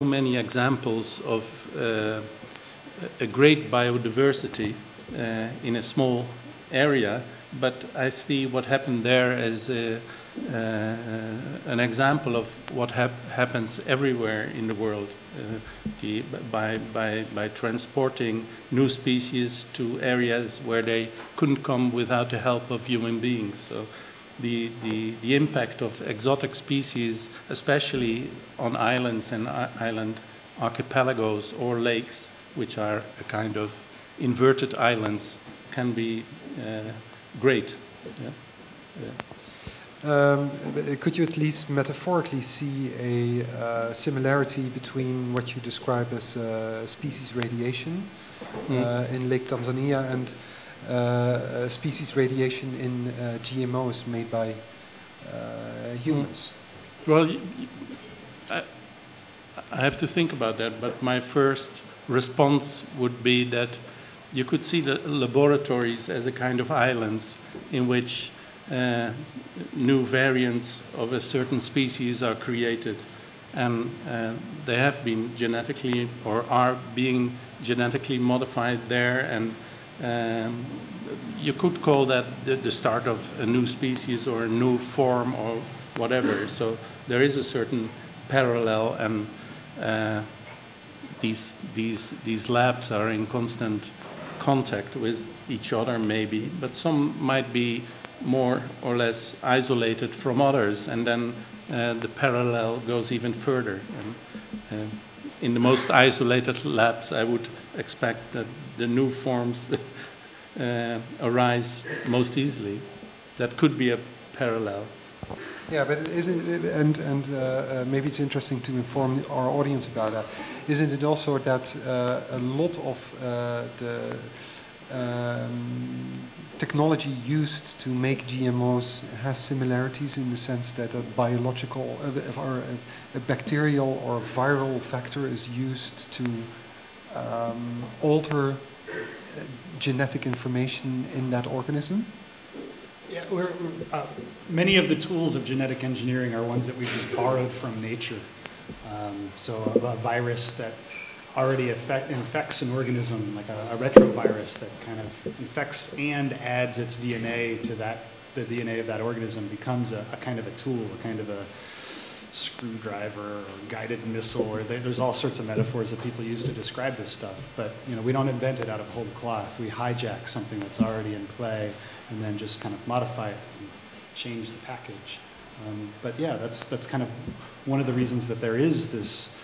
many examples of a great biodiversity in a small area, but I see what happened there as an example of what happens everywhere in the world by transporting new species to areas where they couldn't come without the help of human beings. So the impact of exotic species, especially on islands and island archipelagos or lakes, which are a kind of inverted islands, can be great. Yeah. Could you at least metaphorically see a similarity between what you describe as species radiation in Lake Tanzania and species radiation in GMOs made by humans? Well, I have to think about that, but my first response would be that you could see the laboratories as a kind of islands in which new variants of a certain species are created, and they have been genetically or are being genetically modified there, and you could call that the start of a new species or a new form or whatever. So there is a certain parallel, and these labs are in constant contact with each other maybe, but some might be more or less isolated from others, and then the parallel goes even further. And in the most isolated labs, I would expect that the new forms arise most easily. That could be a parallel. Yeah, but isn't it, and maybe it's interesting to inform our audience about that. Isn't it also that a lot of the technology used to make GMOs has similarities in the sense that a biological or a bacterial or viral factor is used to alter genetic information in that organism? Yeah, many of the tools of genetic engineering are ones that we've just borrowed from nature. So a virus that already infects an organism, like a retrovirus that kind of infects and adds its DNA to the DNA of that organism, becomes a kind of a tool, a kind of a screwdriver or guided missile, or there's all sorts of metaphors that people use to describe this stuff. But we don't invent it out of whole cloth. We hijack something that's already in play and then just kind of modify it and change the package. But yeah, that's kind of one of the reasons that there is this